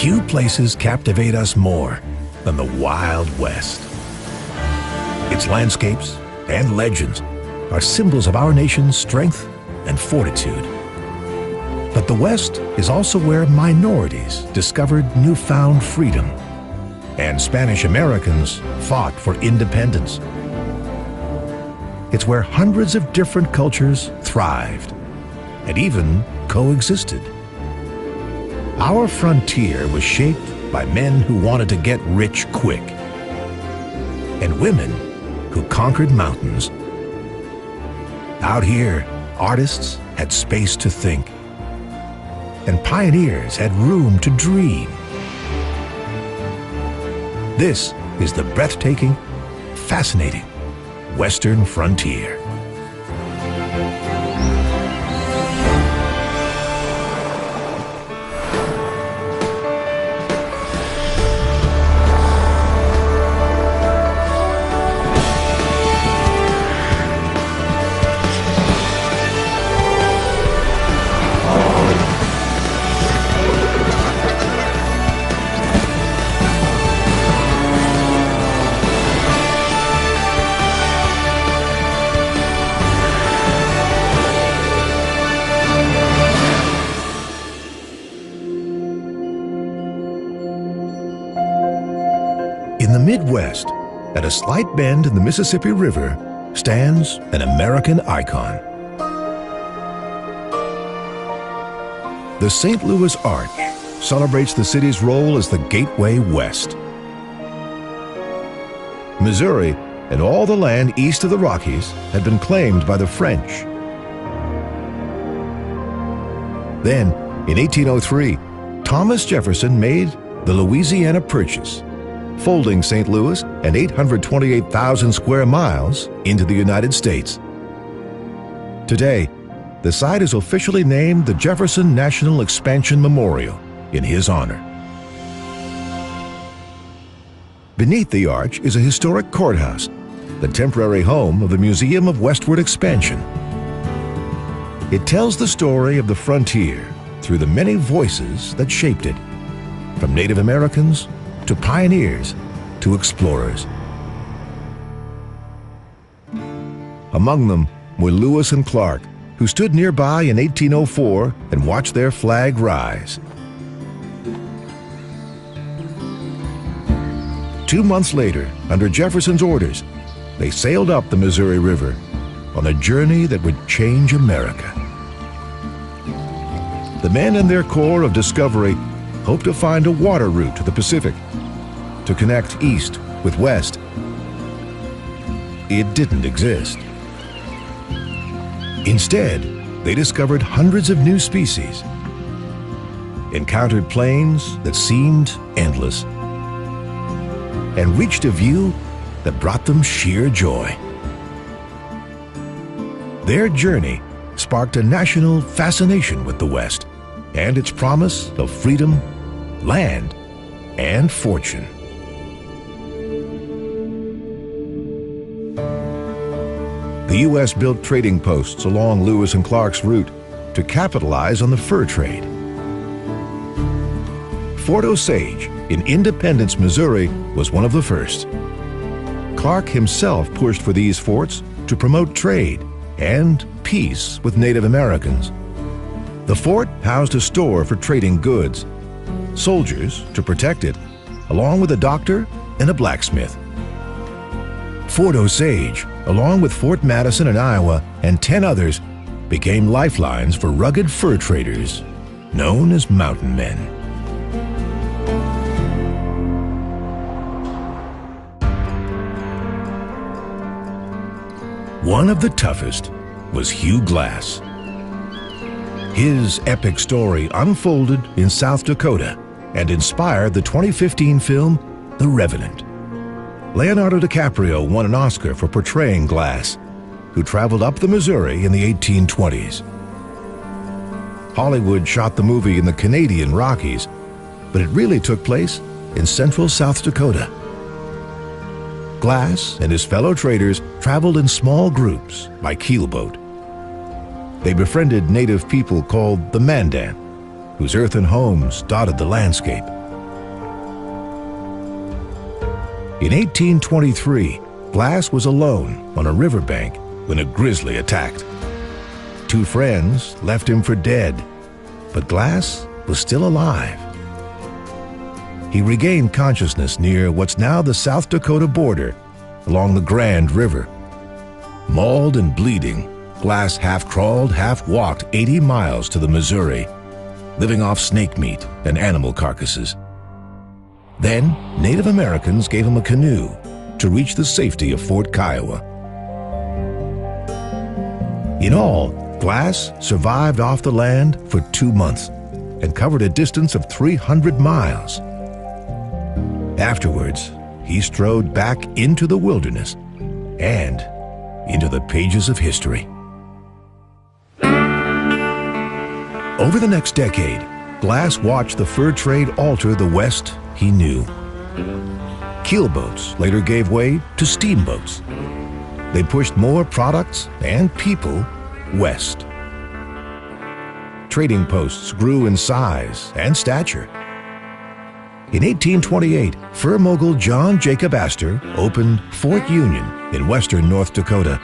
Few places captivate us more than the Wild West. Its landscapes and legends are symbols of our nation's strength and fortitude. But the West is also where minorities discovered newfound freedom, and Spanish Americans fought for independence. It's where hundreds of different cultures thrived and even coexisted. Our frontier was shaped by men who wanted to get rich quick and women who conquered mountains. Out here, artists had space to think, and pioneers had room to dream. This is the breathtaking, fascinating Western frontier. In the Midwest, at a slight bend in the Mississippi River, stands an American icon. The St. Louis Arch celebrates the city's role as the gateway west. Missouri and all the land east of the Rockies had been claimed by the French. Then, in 1803, Thomas Jefferson made the Louisiana Purchase, folding St. Louis and 828,000 square miles into the United States. Today, the site is officially named the Jefferson National Expansion Memorial in his honor. Beneath the arch is a historic courthouse, the temporary home of the Museum of Westward Expansion. It tells the story of the frontier through the many voices that shaped it, from Native Americans to pioneers, to explorers. Among them were Lewis and Clark, who stood nearby in 1804 and watched their flag rise. 2 months later, under Jefferson's orders, they sailed up the Missouri River on a journey that would change America. The men and their Corps of Discovery hoped to find a water route to the Pacific, to connect east with west. It didn't exist. Instead, they discovered hundreds of new species, encountered plains that seemed endless, and reached a view that brought them sheer joy. Their journey sparked a national fascination with the West and its promise of freedom, land, and fortune. The U.S. built trading posts along Lewis and Clark's route to capitalize on the fur trade. Fort Osage in Independence, Missouri was one of the first. Clark himself pushed for these forts to promote trade and peace with Native Americans. The fort housed a store for trading goods, soldiers to protect it, along with a doctor and a blacksmith. Fort Osage, along with Fort Madison in Iowa and 10 others, became lifelines for rugged fur traders known as mountain men. One of the toughest was Hugh Glass. His epic story unfolded in South Dakota and inspired the 2015 film The Revenant. Leonardo DiCaprio won an Oscar for portraying Glass, who traveled up the Missouri in the 1820s. Hollywood shot the movie in the Canadian Rockies, but it really took place in central South Dakota. Glass and his fellow traders traveled in small groups by keelboat. They befriended native people called the Mandan, whose earthen homes dotted the landscape. In 1823, Glass was alone on a riverbank when a grizzly attacked. Two friends left him for dead, but Glass was still alive. He regained consciousness near what's now the South Dakota border, along the Grand River. Mauled and bleeding, Glass half-crawled, half-walked 80 miles to the Missouri, living off snake meat and animal carcasses. Then, Native Americans gave him a canoe to reach the safety of Fort Kiowa. In all, Glass survived off the land for 2 months and covered a distance of 300 miles. Afterwards, he strode back into the wilderness and into the pages of history. Over the next decade, Glass watched the fur trade alter the West he knew. Keelboats later gave way to steamboats. They pushed more products and people west. Trading posts grew in size and stature. In 1828, fur mogul John Jacob Astor opened Fort Union in western North Dakota.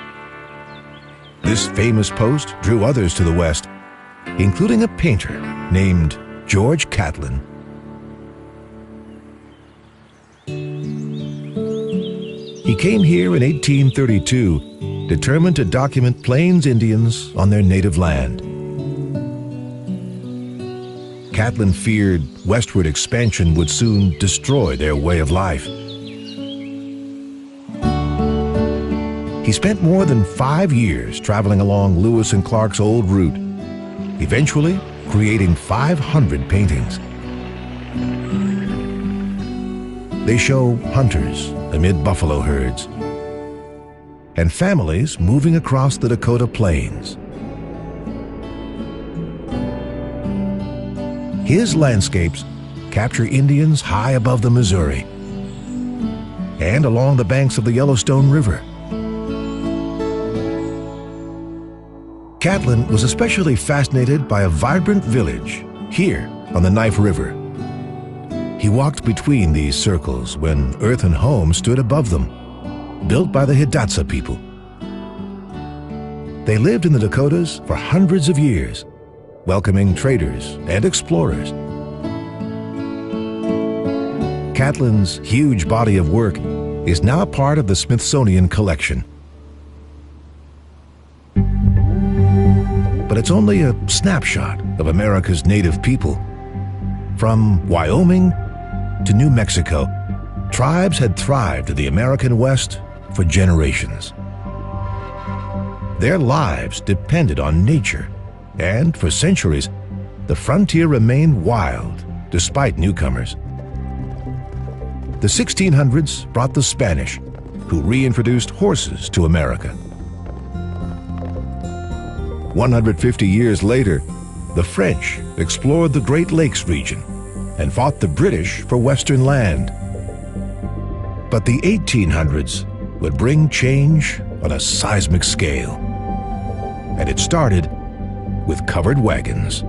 This famous post drew others to the west, including a painter named George Catlin. He came here in 1832, determined to document Plains Indians on their native land. Catlin feared westward expansion would soon destroy their way of life. He spent more than 5 years traveling along Lewis and Clark's old route, eventually creating 500 paintings. They show hunters amid buffalo herds and families moving across the Dakota plains. His landscapes capture Indians high above the Missouri and along the banks of the Yellowstone River. Catlin was especially fascinated by a vibrant village here on the Knife River. He walked between these circles when earthen homes stood above them, built by the Hidatsa people. They lived in the Dakotas for hundreds of years, welcoming traders and explorers. Catlin's huge body of work is now part of the Smithsonian collection. But it's only a snapshot of America's native people. From Wyoming to New Mexico, tribes had thrived in the American West for generations. Their lives depended on nature, and for centuries, the frontier remained wild despite newcomers. The 1600s brought the Spanish, who reintroduced horses to America. 150 years later, the French explored the Great Lakes region and fought the British for Western land. But the 1800s would bring change on a seismic scale. And it started with covered wagons.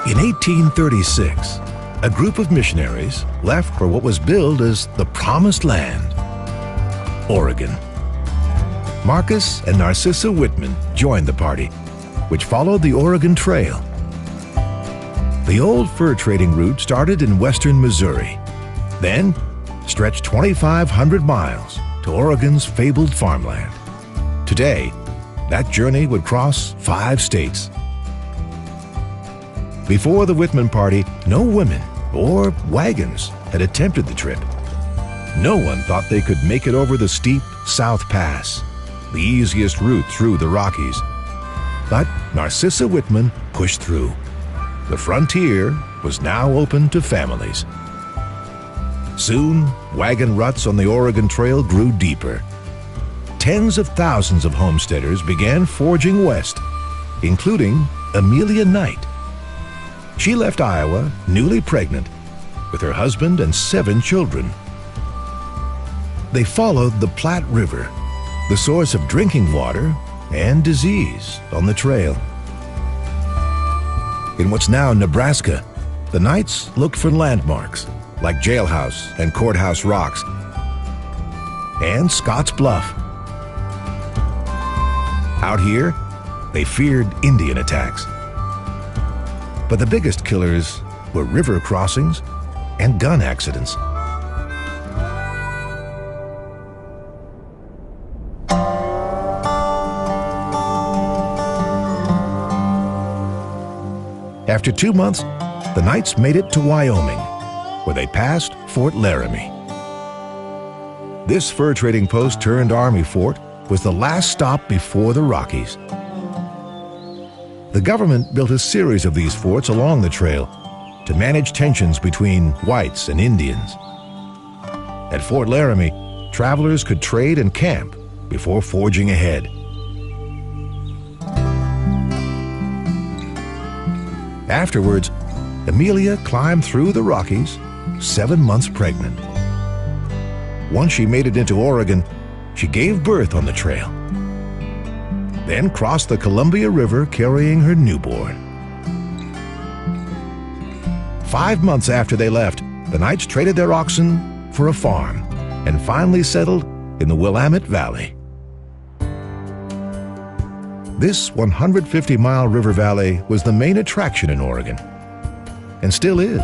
In 1836, a group of missionaries left for what was billed as the Promised Land, Oregon. Marcus and Narcissa Whitman joined the party, which followed the Oregon Trail. The old fur trading route started in western Missouri, then stretched 2,500 miles to Oregon's fabled farmland. Today, that journey would cross 5 states. Before the Whitman party, no women or wagons had attempted the trip. No one thought they could make it over the steep South Pass, the easiest route through the Rockies. But Narcissa Whitman pushed through. The frontier was now open to families. Soon, wagon ruts on the Oregon Trail grew deeper. Tens of thousands of homesteaders began forging west, including Amelia Knight. She left Iowa newly pregnant with her husband and 7 children. They followed the Platte River, the source of drinking water and disease on the trail. In what's now Nebraska, the Knights looked for landmarks like Jailhouse and Courthouse Rocks and Scotts Bluff. Out here, they feared Indian attacks. But the biggest killers were river crossings and gun accidents. After 2 months, the Knights made it to Wyoming, where they passed Fort Laramie. This fur trading post turned army fort was the last stop before the Rockies. The government built a series of these forts along the trail to manage tensions between whites and Indians. At Fort Laramie, travelers could trade and camp before forging ahead. Afterwards, Amelia climbed through the Rockies, 7 months pregnant. Once she made it into Oregon, she gave birth on the trail, then crossed the Columbia River carrying her newborn. 5 months after they left, the Knights traded their oxen for a farm and finally settled in the Willamette Valley. This 150-mile river valley was the main attraction in Oregon, and still is.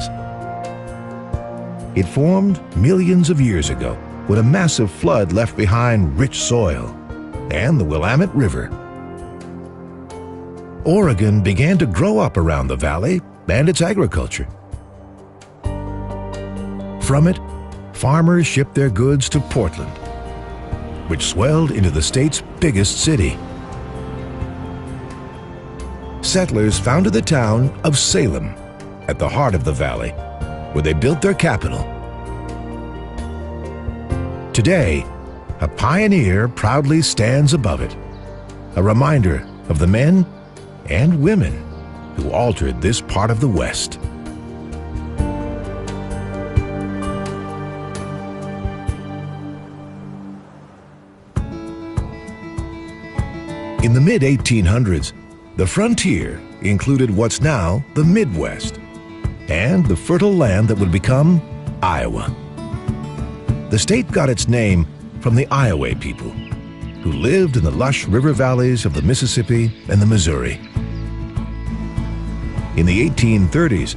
It formed millions of years ago when a massive flood left behind rich soil and the Willamette River. Oregon began to grow up around the valley and its agriculture. From it, farmers shipped their goods to Portland, which swelled into the state's biggest city. Settlers founded the town of Salem at the heart of the valley, where they built their capital. Today, a pioneer proudly stands above it, a reminder of the men and women who altered this part of the West. In the mid-1800s, the frontier included what's now the Midwest and the fertile land that would become Iowa. The state got its name from the Iowa people, who lived in the lush river valleys of the Mississippi and the Missouri. In the 1830s,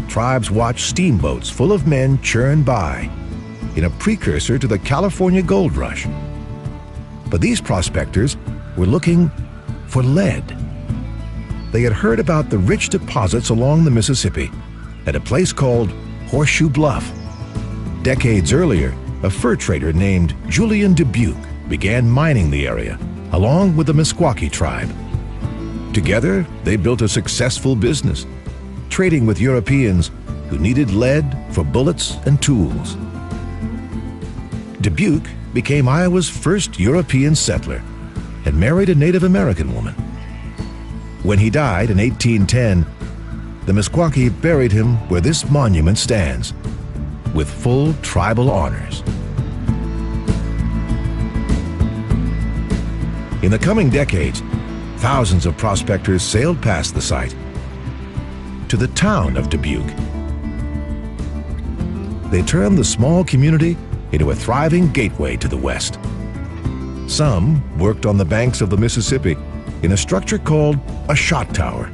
tribes watched steamboats full of men churn by, in a precursor to the California gold rush. But these prospectors were looking for lead. They had heard about the rich deposits along the Mississippi at a place called Horseshoe Bluff. Decades earlier, a fur trader named Julian Dubuque began mining the area, along with the Meskwaki tribe. Together, they built a successful business, trading with Europeans who needed lead for bullets and tools. Dubuque became Iowa's first European settler and married a Native American woman. When he died in 1810, the Meskwaki buried him where this monument stands, with full tribal honors. In the coming decades, thousands of prospectors sailed past the site to the town of Dubuque. They turned the small community into a thriving gateway to the West. Some worked on the banks of the Mississippi in a structure called a shot tower.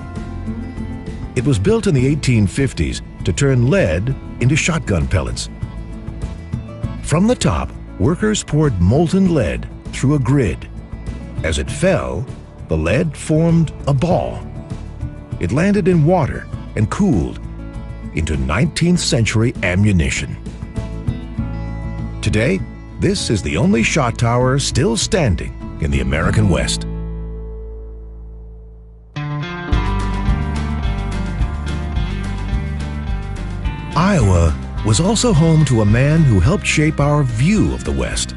It was built in the 1850s to turn lead into shotgun pellets. From the top, workers poured molten lead through a grid. As it fell, the lead formed a ball. It landed in water and cooled into 19th century ammunition. Today, this is the only shot tower still standing in the American West. Iowa was also home to a man who helped shape our view of the West.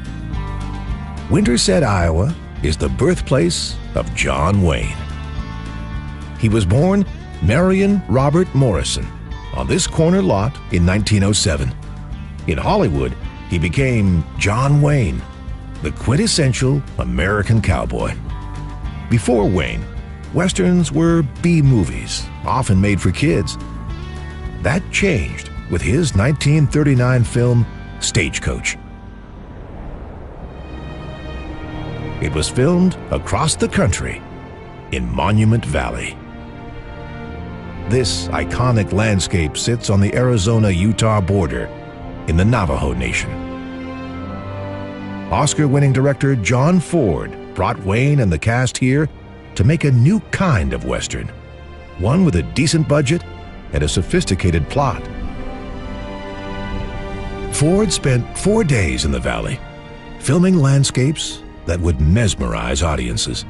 Winter said Iowa is the birthplace of John Wayne. He was born Marion Robert Morrison on this corner lot in 1907. In Hollywood, he became John Wayne, the quintessential American cowboy. Before Wayne, Westerns were B-movies, often made for kids. That changed with his 1939 film, Stagecoach. It was filmed across the country in Monument Valley. This iconic landscape sits on the Arizona-Utah border in the Navajo Nation. Oscar-winning director John Ford brought Wayne and the cast here to make a new kind of Western, one with a decent budget and a sophisticated plot. Ford spent 4 days in the valley, filming landscapes that would mesmerize audiences.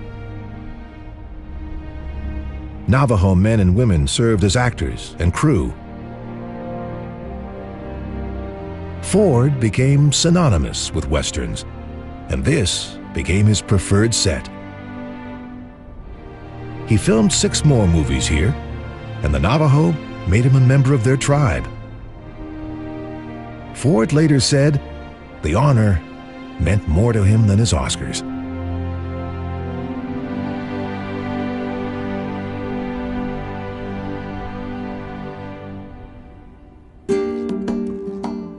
Navajo men and women served as actors and crew. Ford became synonymous with Westerns, and this became his preferred set. He filmed 6 more movies here, and the Navajo made him a member of their tribe. Ford later said the honor meant more to him than his Oscars.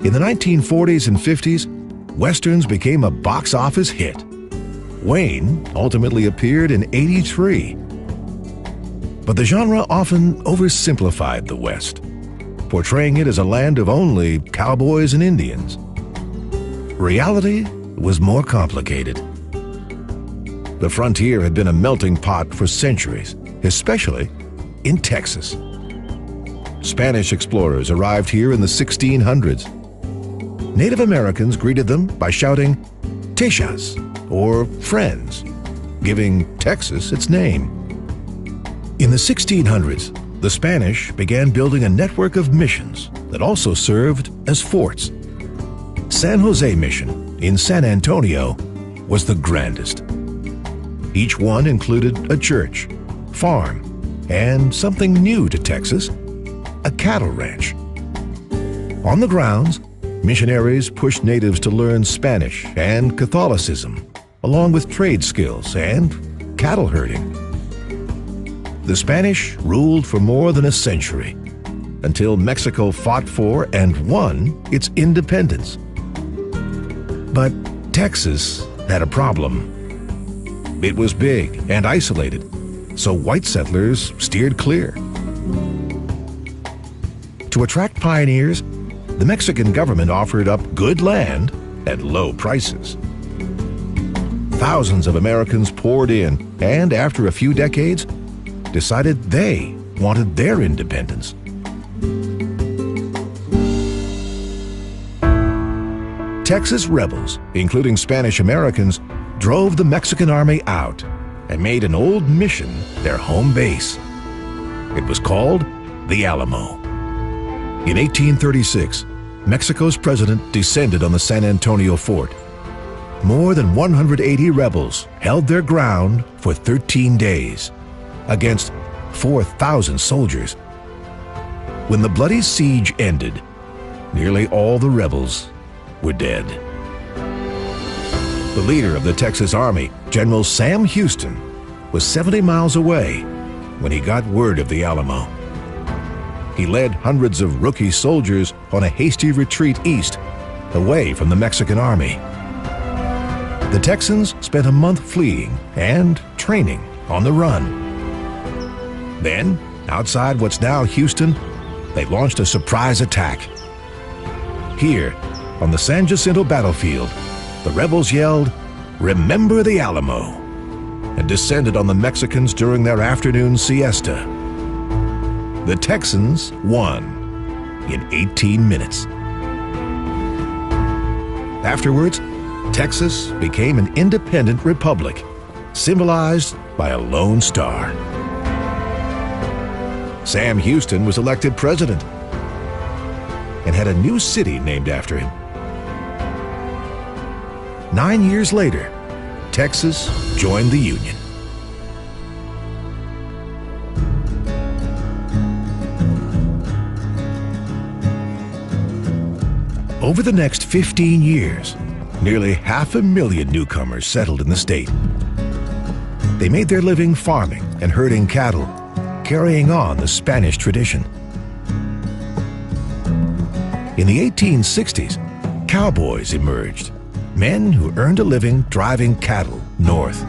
In the 1940s and 50s, Westerns became a box office hit. Wayne ultimately appeared in 83. But the genre often oversimplified the West, portraying it as a land of only cowboys and Indians. Reality was more complicated. The frontier had been a melting pot for centuries, especially in Texas. Spanish explorers arrived here in the 1600s. Native Americans greeted them by shouting "Techas," or friends, giving Texas its name. In the 1600s, the Spanish began building a network of missions that also served as forts. San Jose Mission in San Antonio was the grandest. Each one included a church, farm, and something new to Texas, a cattle ranch. On the grounds, missionaries pushed natives to learn Spanish and Catholicism, along with trade skills and cattle herding. The Spanish ruled for more than a century, until Mexico fought for and won its independence. But Texas had a problem. It was big and isolated, so white settlers steered clear. To attract pioneers, the Mexican government offered up good land at low prices. Thousands of Americans poured in, and after a few decades, decided they wanted their independence. Texas rebels, including Spanish Americans, drove the Mexican army out and made an old mission their home base. It was called the Alamo. In 1836, Mexico's president descended on the San Antonio fort. More than 180 rebels held their ground for 13 days against 4,000 soldiers. When the bloody siege ended, nearly all the rebels were dead. The leader of the Texas Army, General Sam Houston, was 70 miles away when he got word of the Alamo. He led hundreds of rookie soldiers on a hasty retreat east, away from the Mexican army. The Texans spent a month fleeing and training on the run. Then, outside what's now Houston, they launched a surprise attack. Here, on the San Jacinto battlefield, the rebels yelled, "Remember the Alamo," and descended on the Mexicans during their afternoon siesta. The Texans won in 18 minutes. Afterwards, Texas became an independent republic, symbolized by a lone star. Sam Houston was elected president and had a new city named after him. 9 years later, Texas joined the Union. Over the next 15 years, nearly 500,000 newcomers settled in the state. They made their living farming and herding cattle, carrying on the Spanish tradition. In the 1860s, cowboys emerged, men who earned a living driving cattle north.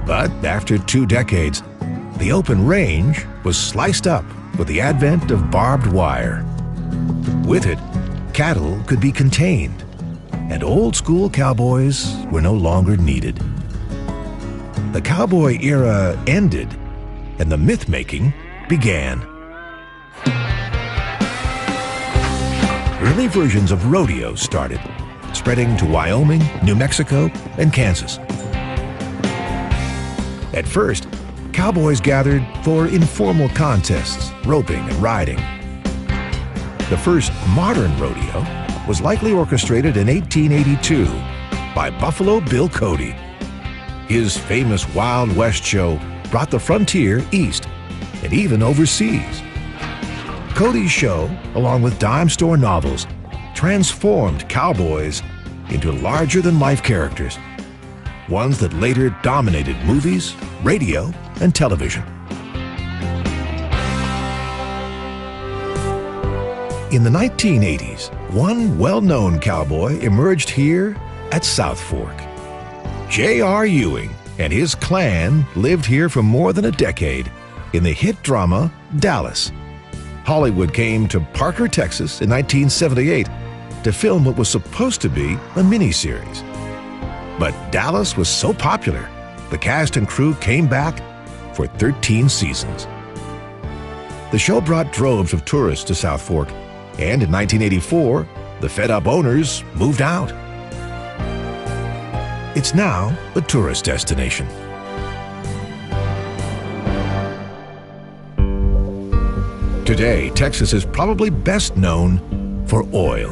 But after 2 decades, the open range was sliced up with the advent of barbed wire. With it, cattle could be contained, and old-school cowboys were no longer needed. The cowboy era ended, and the myth-making began. Early versions of rodeo started, spreading to Wyoming, New Mexico, and Kansas. At first, cowboys gathered for informal contests, roping and riding. The first modern rodeo was likely orchestrated in 1882 by Buffalo Bill Cody. His famous Wild West show brought the frontier east and even overseas. Cody's show, along with dime store novels, transformed cowboys into larger-than-life characters, ones that later dominated movies, radio, and television. In the 1980s, one well-known cowboy emerged here at South Fork. J.R. Ewing and his clan lived here for more than a decade in the hit drama Dallas. Hollywood came to Parker, Texas in 1978 to film what was supposed to be a miniseries. But Dallas was so popular, the cast and crew came back for 13 seasons. The show brought droves of tourists to South Fork, and in 1984, the fed-up owners moved out. It's now a tourist destination. Today, Texas is probably best known for oil.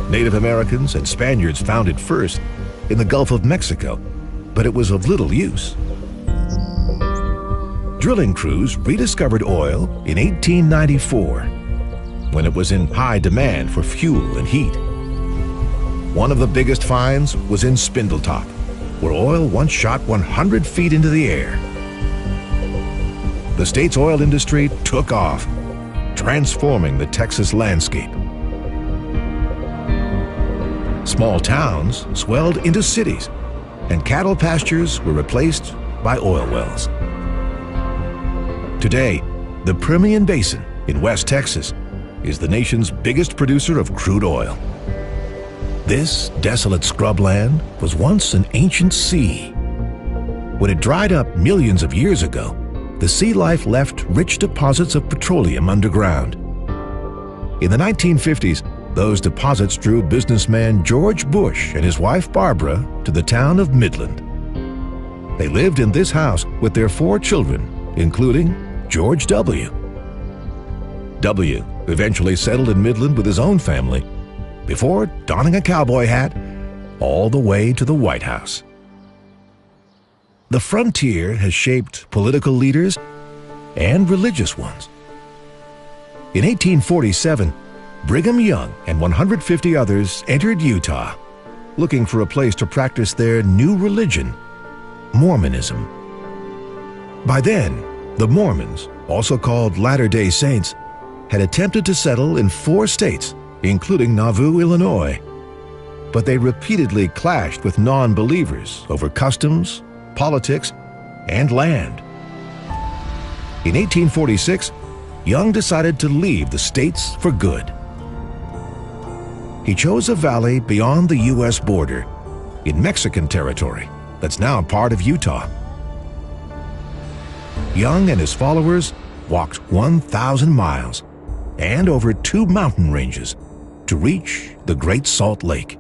Native Americans and Spaniards found it first in the Gulf of Mexico, but it was of little use. Drilling crews rediscovered oil in 1894, when it was in high demand for fuel and heat. One of the biggest finds was in Spindletop, where oil once shot 100 feet into the air. The state's oil industry took off, transforming the Texas landscape. Small towns swelled into cities, and cattle pastures were replaced by oil wells. Today, the Permian Basin in West Texas is the nation's biggest producer of crude oil. This desolate scrubland was once an ancient sea. When it dried up millions of years ago, the sea life left rich deposits of petroleum underground. In the 1950s, those deposits drew businessman George Bush and his wife Barbara to the town of Midland. They lived in this house with their 4 children, including George W. W eventually settled in Midland with his own family before donning a cowboy hat all the way to the White House. The frontier has shaped political leaders and religious ones. In 1847, Brigham Young and 150 others entered Utah, looking for a place to practice their new religion, Mormonism. By then, the Mormons, also called Latter-day Saints, had attempted to settle in 4 states, including Nauvoo, Illinois. But they repeatedly clashed with non-believers over customs, politics, and land. In 1846, Young decided to leave the states for good. He chose a valley beyond the U.S. border, in Mexican territory, that's now part of Utah. Young and his followers walked 1,000 miles and over 2 mountain ranges to reach the Great Salt Lake.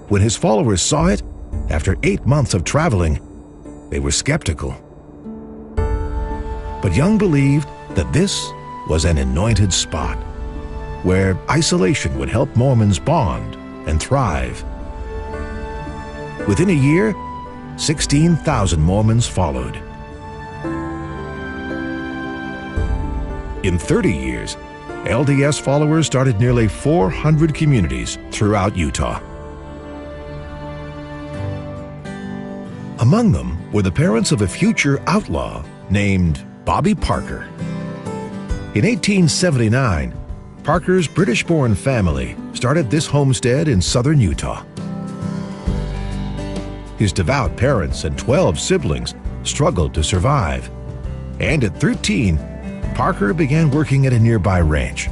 When his followers saw it, after 8 months of traveling, they were skeptical. But Young believed that this was an anointed spot, where isolation would help Mormons bond and thrive. Within a year, 16,000 Mormons followed. In 30 years, LDS followers started nearly 400 communities throughout Utah. Among them were the parents of a future outlaw named Bobby Parker. In 1879, Parker's British-born family started this homestead in southern Utah. His devout parents and 12 siblings struggled to survive, and at 13, Parker began working at a nearby ranch.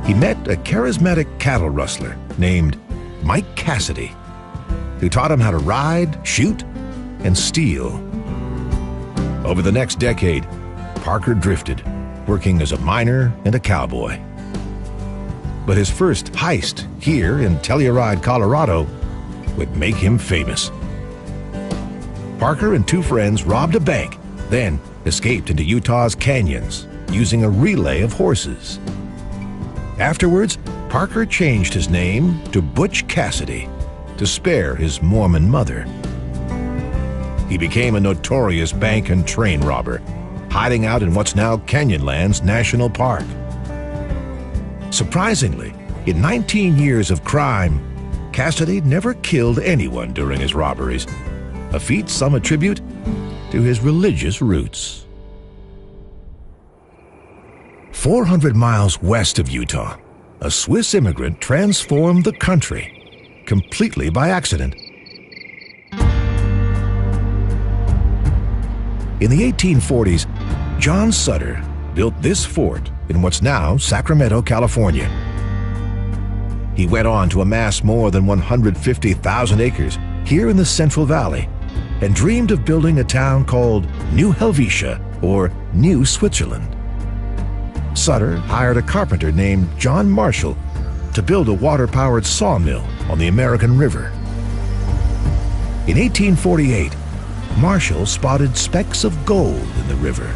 He met a charismatic cattle rustler named Mike Cassidy, who taught him how to ride, shoot, and steal. Over the next decade, Parker drifted, working as a miner and a cowboy. But his first heist here in Telluride, Colorado, would make him famous. Parker and two friends robbed a bank, then escaped into Utah's canyons using a relay of horses. Afterwards, Parker changed his name to Butch Cassidy to spare his Mormon mother. He became a notorious bank and train robber, hiding out in what's now Canyonlands National Park. Surprisingly, in 19 years of crime, Cassidy never killed anyone during his robberies, a feat some attribute to his religious roots. 400 miles west of Utah, a Swiss immigrant transformed the country, completely by accident. In the 1840s, John Sutter built this fort in what's now Sacramento, California. He went on to amass more than 150,000 acres here in the Central Valley and dreamed of building a town called New Helvetia, or New Switzerland. Sutter hired a carpenter named John Marshall to build a water-powered sawmill on the American River. In 1848, Marshall spotted specks of gold in the river,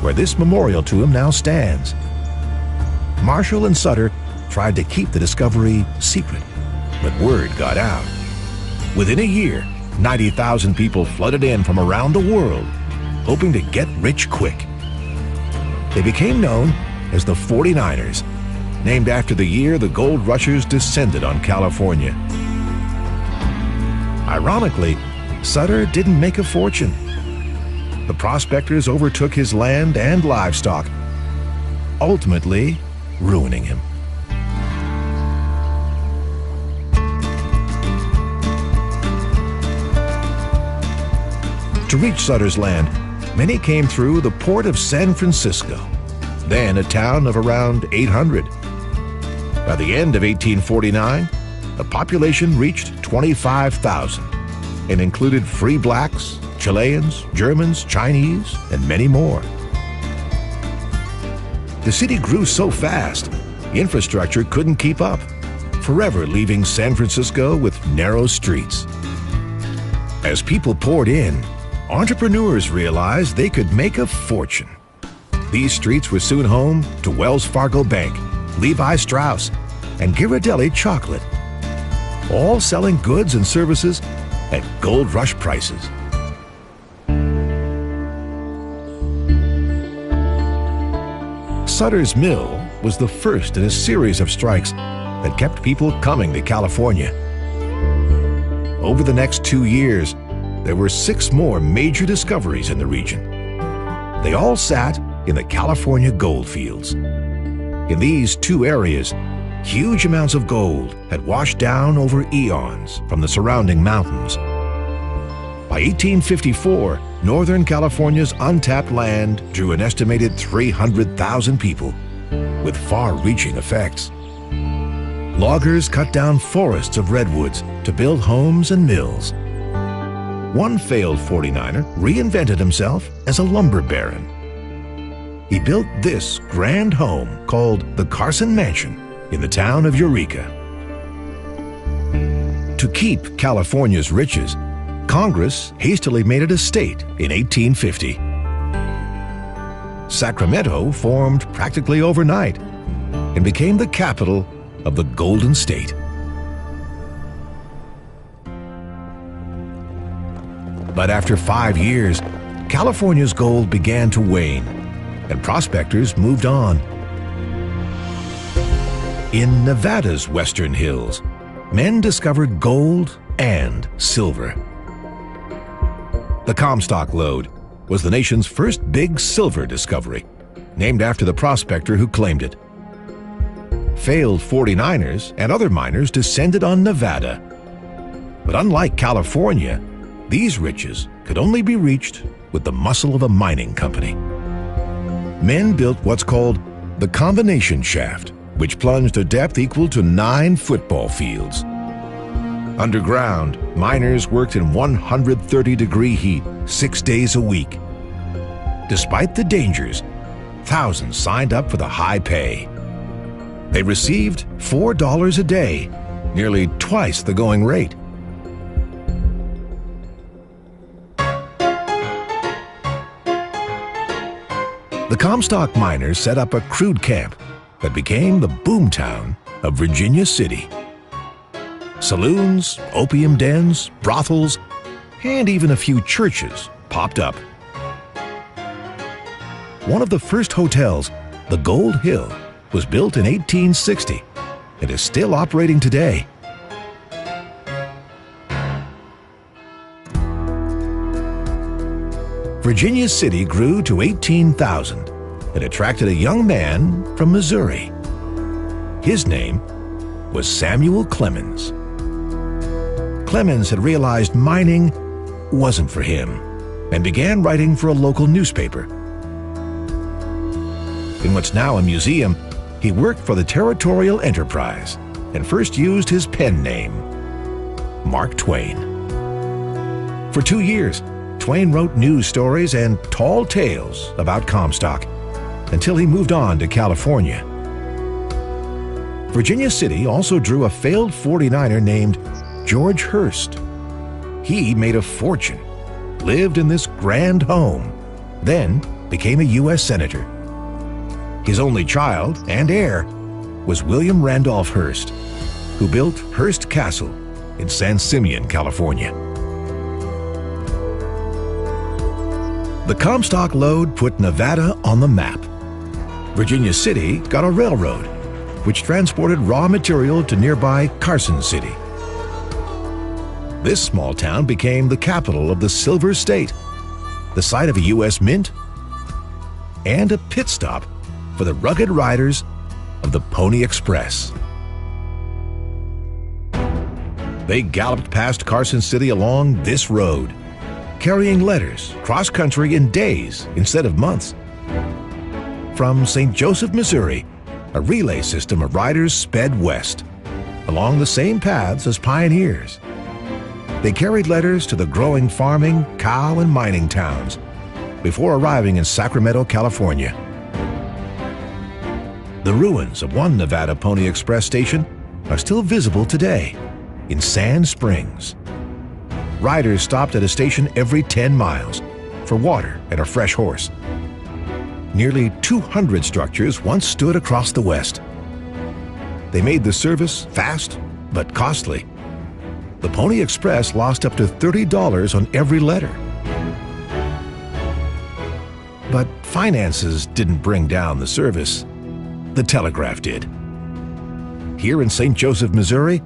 where this memorial to him now stands. Marshall and Sutter tried to keep the discovery secret, but word got out. Within a year, 90,000 people flooded in from around the world, hoping to get rich quick. They became known as the 49ers, named after the year the gold rushers descended on California. Ironically, Sutter didn't make a fortune. The prospectors overtook his land and livestock, ultimately ruining him. To reach Sutter's land, many came through the port of San Francisco, then a town of around 800. By the end of 1849, the population reached 25,000 and included free blacks, Chileans, Germans, Chinese, and many more. The city grew so fast, infrastructure couldn't keep up, forever leaving San Francisco with narrow streets. As people poured in, entrepreneurs realized they could make a fortune. These streets were soon home to Wells Fargo Bank, Levi Strauss, and Ghirardelli Chocolate, all selling goods and services at gold rush prices. Sutter's Mill was the first in a series of strikes that kept people coming to California. Over the next 2 years, there were 6 more major discoveries in the region. They all sat in the California gold fields. In these 2 areas, huge amounts of gold had washed down over eons from the surrounding mountains. By 1854, Northern California's untapped land drew an estimated 300,000 people, with far-reaching effects. Loggers cut down forests of redwoods to build homes and mills. One failed 49er reinvented himself as a lumber baron. He built this grand home called the Carson Mansion in the town of Eureka. To keep California's riches, Congress hastily made it a state in 1850. Sacramento formed practically overnight and became the capital of the Golden State. But after 5 years, California's gold began to wane, and prospectors moved on. In Nevada's western hills, men discovered gold and silver, The Comstock lode was the nation's first big silver discovery, named after the prospector who claimed it. Failed 49ers and other miners descended on Nevada. But unlike California, these riches could only be reached with the muscle of a mining company. Men built what's called the combination shaft, which plunged a depth equal to 9 football fields. Underground, miners worked in 130-degree heat 6 days a week. Despite the dangers, thousands signed up for the high pay. They received $4 a day, nearly twice the going rate. The Comstock miners set up a crude camp that became the boomtown of Virginia City. Saloons, opium dens, brothels, and even a few churches popped up. One of the first hotels, the Gold Hill, was built in 1860 and is still operating today. Virginia City grew to 18,000 and attracted a young man from Missouri. His name was Samuel Clemens. Clemens had realized mining wasn't for him and began writing for a local newspaper. In what's now a museum, he worked for the Territorial Enterprise and first used his pen name, Mark Twain. For 2 years, Twain wrote news stories and tall tales about Comstock until he moved on to California. Virginia City also drew a failed 49er named George Hearst. He made a fortune, lived in this grand home, then became a U.S. Senator. His only child and heir was William Randolph Hearst, who built Hearst Castle in San Simeon, California. The Comstock lode put Nevada on the map. Virginia City got a railroad, which transported raw material to nearby Carson City. This small town became the capital of the Silver State, the site of a U.S. mint, and a pit stop for the rugged riders of the Pony Express. They galloped past Carson City along this road, carrying letters cross-country in days instead of months. From St. Joseph, Missouri, a relay system of riders sped west, along the same paths as pioneers. They carried letters to the growing farming, cow, and mining towns before arriving in Sacramento, California. The ruins of one Nevada Pony Express station are still visible today in Sand Springs. Riders stopped at a station every 10 miles for water and a fresh horse. Nearly 200 structures once stood across the West. They made the service fast but costly. The Pony Express lost up to $30 on every letter. But finances didn't bring down the service. The telegraph did. Here in St. Joseph, Missouri,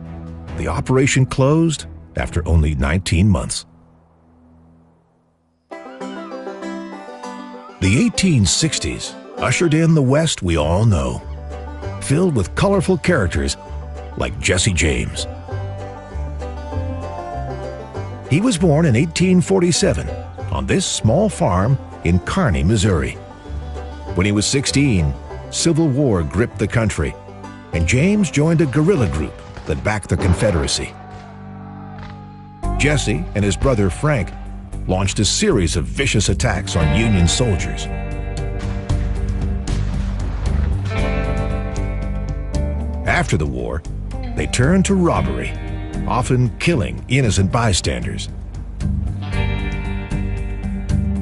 the operation closed after only 19 months. The 1860s ushered in the West we all know, filled with colorful characters like Jesse James. He was born in 1847 on this small farm in Kearney, Missouri. When he was 16, Civil War gripped the country, and James joined a guerrilla group that backed the Confederacy. Jesse and his brother Frank launched a series of vicious attacks on Union soldiers. After the war, they turned to robbery, often killing innocent bystanders.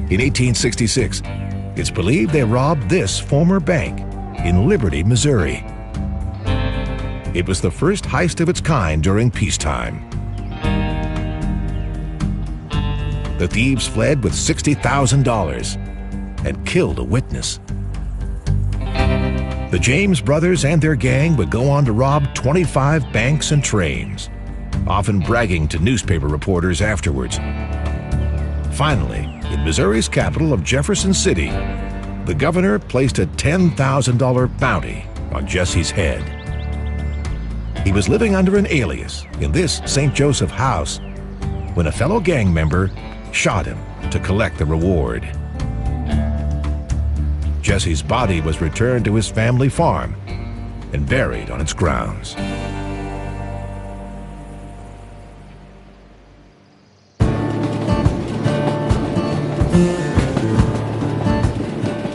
In 1866, it's believed they robbed this former bank in Liberty, Missouri. It was the first heist of its kind during peacetime. The thieves fled with $60,000 and killed a witness. The James brothers and their gang would go on to rob 25 banks and trains, often bragging to newspaper reporters afterwards. Finally, in Missouri's capital of Jefferson City, the governor placed a $10,000 bounty on Jesse's head. He was living under an alias in this St. Joseph house when a fellow gang member shot him to collect the reward. Jesse's body was returned to his family farm and buried on its grounds.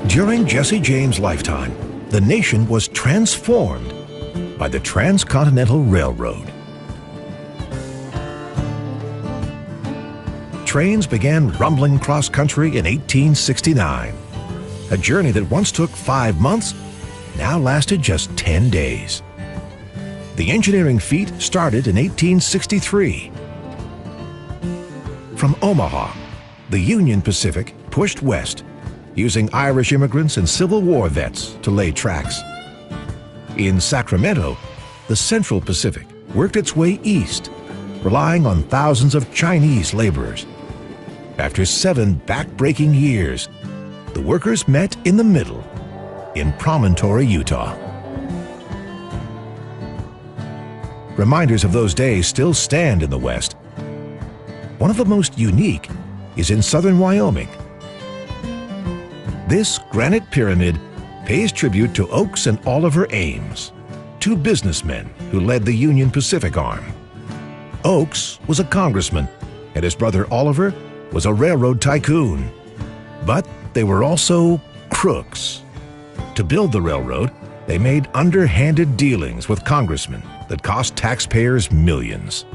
During Jesse James' lifetime, the nation was transformed by the Transcontinental Railroad. Trains began rumbling cross-country in 1869. A journey that once took 5 months now lasted just 10 days. The engineering feat started in 1863. From Omaha, the Union Pacific pushed west, using Irish immigrants and Civil War vets to lay tracks. In Sacramento, the Central Pacific worked its way east, relying on thousands of Chinese laborers. After 7 back-breaking years, the workers met in the middle, in Promontory, Utah. Reminders of those days still stand in the West. One of the most unique is in southern Wyoming. This granite pyramid pays tribute to Oakes and Oliver Ames, 2 businessmen who led the Union Pacific arm. Oakes was a congressman, and his brother Oliver was a railroad tycoon. But they were also crooks. To build the railroad, they made underhanded dealings with congressmen that cost taxpayers millions.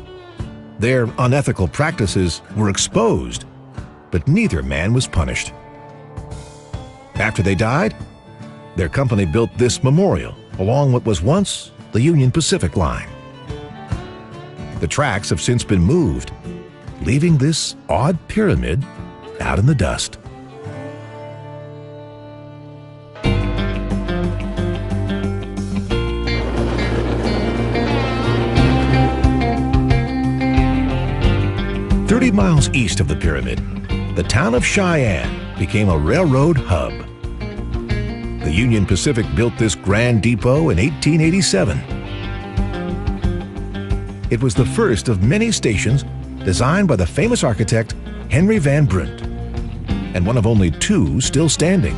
Their unethical practices were exposed, but neither man was punished. After they died, their company built this memorial along what was once the Union Pacific line. The tracks have since been moved, leaving this odd pyramid out in the dust. "30 miles east of the pyramid, the town of Cheyenne became a railroad hub. The Union Pacific built this grand depot in 1887. It was the first of many stations designed by the famous architect Henry Van Brunt, and one of only 2 still standing.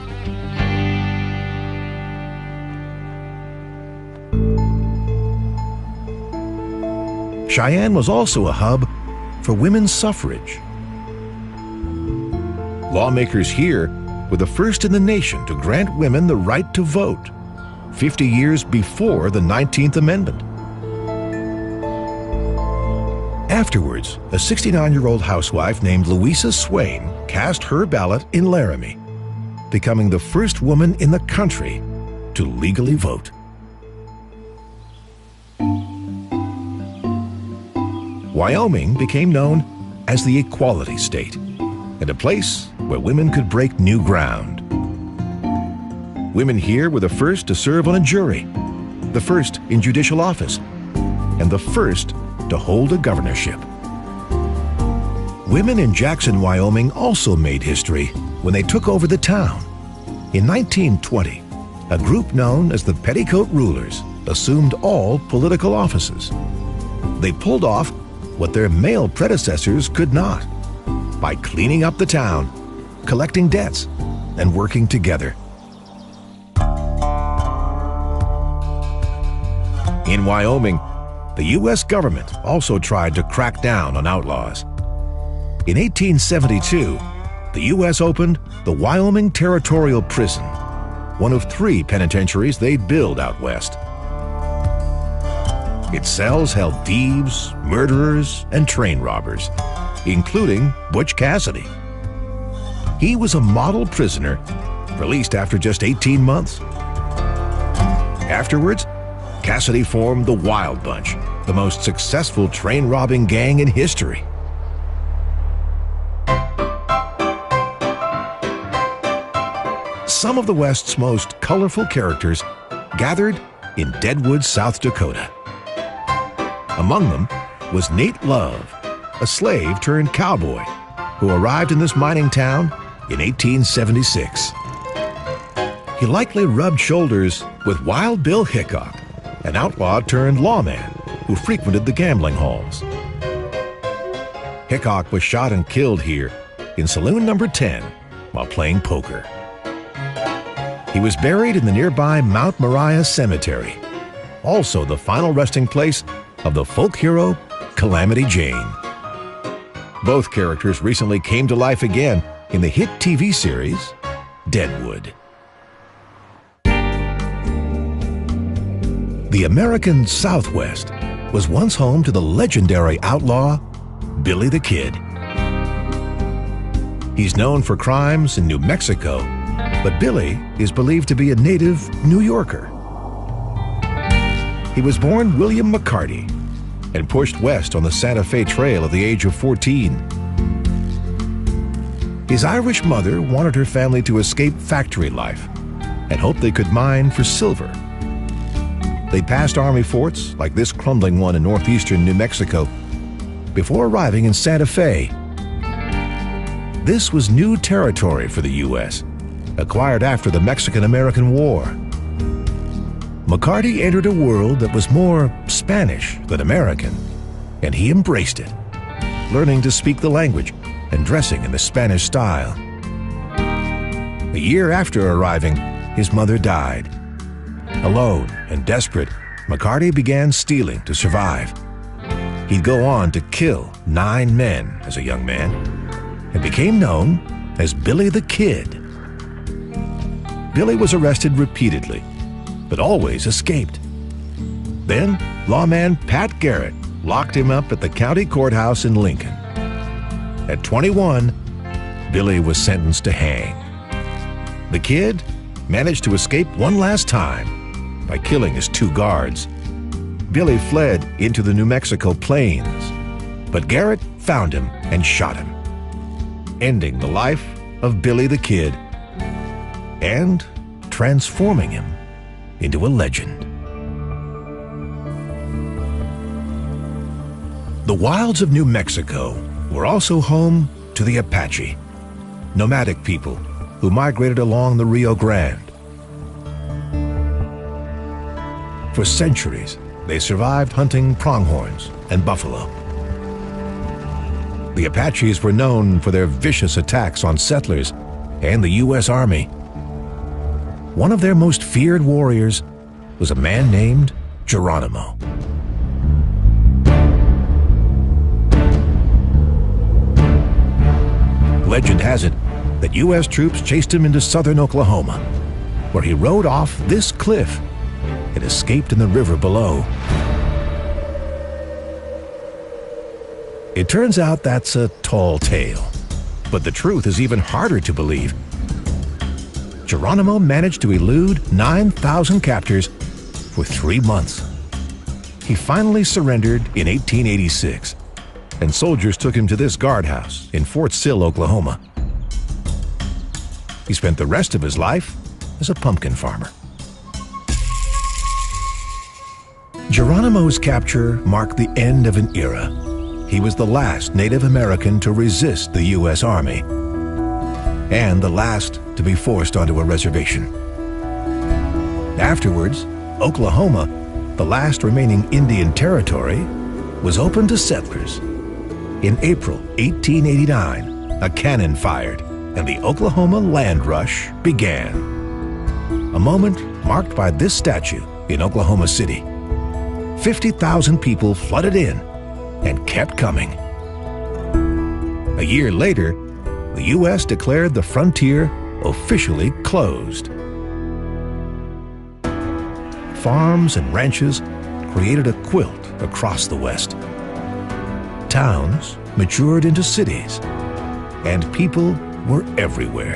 Cheyenne was also a hub for women's suffrage. Lawmakers here were the first in the nation to grant women the right to vote, 50 years before the 19th Amendment. Afterwards, a 69-year-old housewife named Louisa Swain cast her ballot in Laramie, becoming the first woman in the country to legally vote. Wyoming became known as the Equality State, and a place where women could break new ground. Women here were the first to serve on a jury, the first in judicial office, and the first to hold a governorship. Women in Jackson, Wyoming also made history when they took over the town. In 1920, a group known as the Petticoat Rulers assumed all political offices. They pulled off what their male predecessors could not, by cleaning up the town, collecting debts, and working together. In Wyoming, the U.S. government also tried to crack down on outlaws. In 1872, the U.S. opened the Wyoming Territorial Prison, one of 3 penitentiaries they'd build out west. Its cells held thieves, murderers, and train robbers, including Butch Cassidy. He was a model prisoner, released after just 18 months. Afterwards, Cassidy formed the Wild Bunch, the most successful train-robbing gang in history. Some of the West's most colorful characters gathered in Deadwood, South Dakota. Among them was Nate Love, a slave turned cowboy who arrived in this mining town in 1876. He likely rubbed shoulders with Wild Bill Hickok, an outlaw turned lawman who frequented the gambling halls. Hickok was shot and killed here in Saloon Number 10 while playing poker. He was buried in the nearby Mount Moriah Cemetery, also the final resting place of the folk hero Calamity Jane. Both characters recently came to life again in the hit TV series Deadwood. The American Southwest was once home to the legendary outlaw Billy the Kid. He's known for crimes in New Mexico, but Billy is believed to be a native New Yorker. He was born William McCarty and pushed west on the Santa Fe Trail at the age of 14. His Irish mother wanted her family to escape factory life and hoped they could mine for silver. They passed army forts like this crumbling one in northeastern New Mexico before arriving in Santa Fe. This was new territory for the U.S., acquired after the Mexican-American War. McCarty entered a world that was more Spanish than American, and he embraced it, learning to speak the language and dressing in the Spanish style. A year after arriving, his mother died. Alone and desperate, McCarty began stealing to survive. He'd go on to kill 9 men as a young man and became known as Billy the Kid. Billy was arrested repeatedly, but always escaped. Then, lawman Pat Garrett locked him up at the county courthouse in Lincoln. At 21, Billy was sentenced to hang. The Kid managed to escape one last time by killing his 2 guards. Billy fled into the New Mexico plains, but Garrett found him and shot him, ending the life of Billy the Kid and transforming him into a legend. The wilds of New Mexico were also home to the Apache, nomadic people who migrated along the Rio Grande. For centuries, they survived hunting pronghorns and buffalo. The Apaches were known for their vicious attacks on settlers and the U.S. Army. One of their most feared warriors was a man named Geronimo. Legend has it that U.S. troops chased him into southern Oklahoma, where he rode off this cliff and escaped in the river below. It turns out that's a tall tale, but the truth is even harder to believe. Geronimo managed to elude 9,000 captors for 3 months. He finally surrendered in 1886, and soldiers took him to this guardhouse in Fort Sill, Oklahoma. He spent the rest of his life as a pumpkin farmer. Geronimo's capture marked the end of an era. He was the last Native American to resist the U.S. Army, and the last to be forced onto a reservation. Afterwards, Oklahoma, the last remaining Indian territory, was open to settlers. In April 1889, a cannon fired, and the Oklahoma land rush began. A moment marked by this statue in Oklahoma City. 50,000 people flooded in and kept coming. A year later, the U.S. declared the frontier officially closed. Farms and ranches created a quilt across the West. Towns matured into cities, and people were everywhere.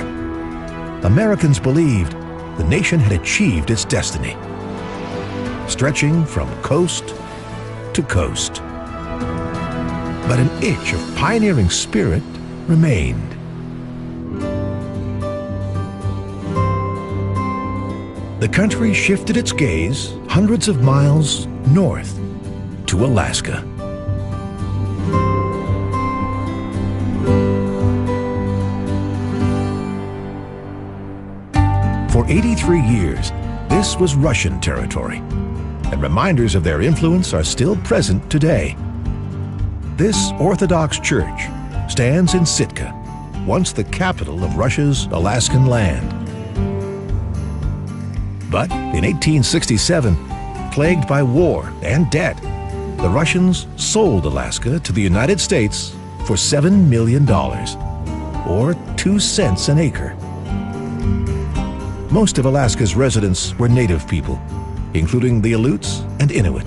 Americans believed the nation had achieved its destiny, stretching from coast to coast. But an itch of pioneering spirit remained. The country shifted its gaze hundreds of miles north to Alaska. For 83 years, this was Russian territory, and reminders of their influence are still present today. This Orthodox church stands in Sitka, once the capital of Russia's Alaskan land. But in 1867, plagued by war and debt, the Russians sold Alaska to the United States for $7 million, or 2 cents an acre. Most of Alaska's residents were native people, including the Aleuts and Inuit.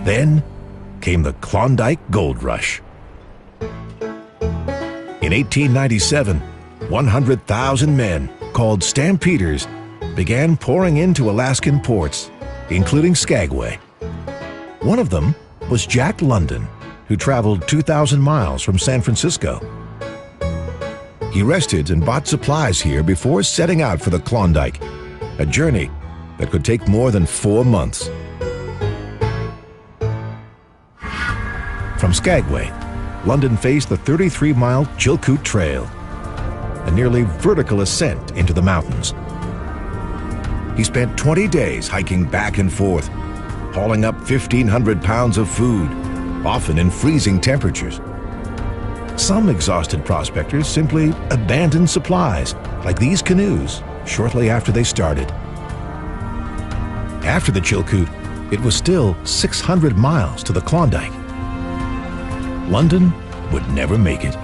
Then came the Klondike Gold Rush. In 1897, 100,000 men, called stampeders, began pouring into Alaskan ports, including Skagway. One of them was Jack London, who traveled 2,000 miles from San Francisco. He rested and bought supplies here before setting out for the Klondike, a journey that could take more than 4 months. From Skagway, London faced the 33-mile Chilkoot Trail, a nearly vertical ascent into the mountains. He spent 20 days hiking back and forth, hauling up 1,500 pounds of food, often in freezing temperatures. Some exhausted prospectors simply abandoned supplies, like these canoes, shortly after they started. After the Chilkoot, it was still 600 miles to the Klondike. London would never make it.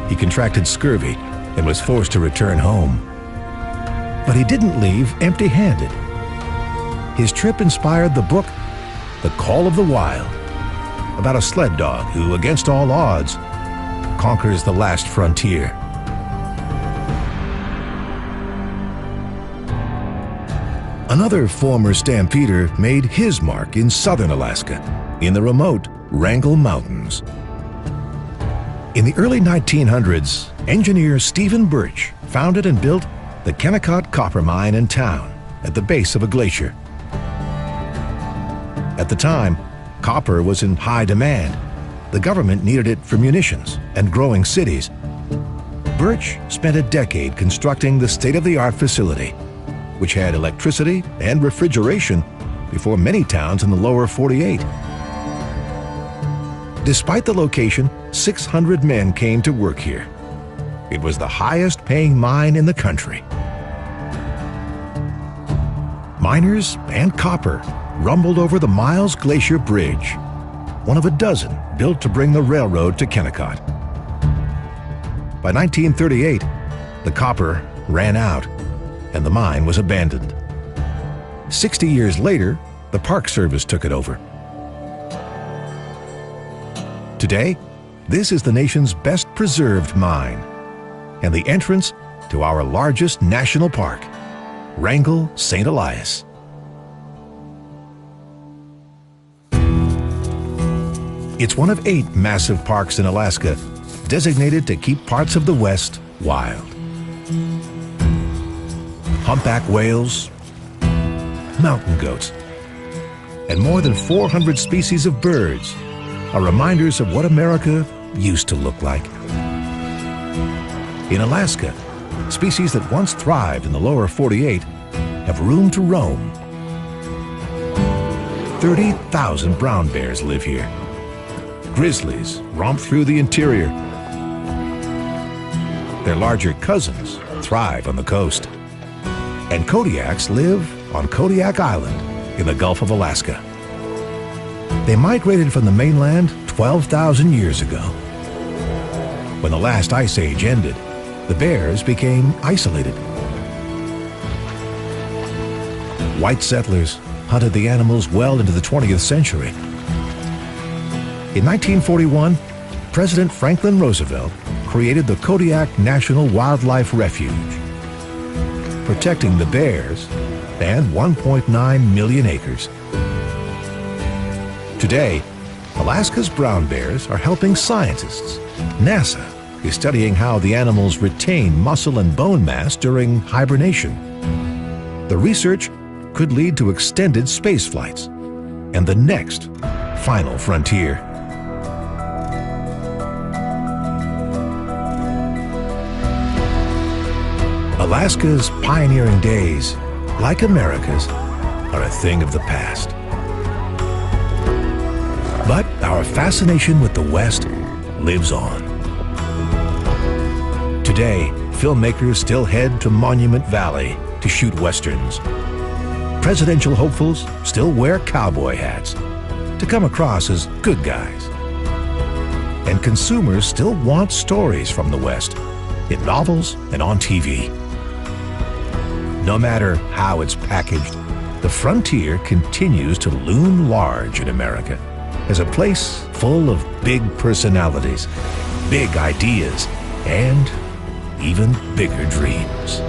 He contracted scurvy and was forced to return home. But he didn't leave empty-handed. His trip inspired the book, The Call of the Wild, about a sled dog who, against all odds, conquers the last frontier. Another former stampeder made his mark in southern Alaska, in the remote Wrangell Mountains. In the early 1900s, engineer Stephen Birch founded and built the Kennecott copper mine in town at the base of a glacier. At the time, copper was in high demand. The government needed it for munitions and growing cities. Birch spent a decade constructing the state-of-the-art facility, which had electricity and refrigeration before many towns in the lower 48. Despite the location, 600 men came to work here. It was the highest-paying mine in the country. Miners and copper rumbled over the Miles Glacier Bridge, one of a dozen built to bring the railroad to Kennecott. By 1938, the copper ran out and the mine was abandoned. 60 years later, the Park Service took it over. Today, this is the nation's best preserved mine and the entrance to our largest national park, Wrangell St. Elias. It's one of 8 massive parks in Alaska designated to keep parts of the West wild. Humpback whales, mountain goats, and more than 400 species of birds are reminders of what America used to look like. In Alaska, species that once thrived in the lower 48 have room to roam. 30,000 brown bears live here. Grizzlies romp through the interior. Their larger cousins thrive on the coast. And Kodiaks live on Kodiak Island in the Gulf of Alaska. They migrated from the mainland 12,000 years ago. When the last ice age ended, the bears became isolated. White settlers hunted the animals well into the 20th century. In 1941, President Franklin Roosevelt created the Kodiak National Wildlife Refuge, protecting the bears and 1.9 million acres. Today, Alaska's brown bears are helping scientists. NASA is studying how the animals retain muscle and bone mass during hibernation. The research could lead to extended space flights and the next final frontier. Alaska's pioneering days, like America's, are a thing of the past. But our fascination with the West lives on. Today, filmmakers still head to Monument Valley to shoot westerns. Presidential hopefuls still wear cowboy hats to come across as good guys. And consumers still want stories from the West in novels and on TV. No matter how it's packaged, the frontier continues to loom large in America as a place full of big personalities, big ideas, and even bigger dreams.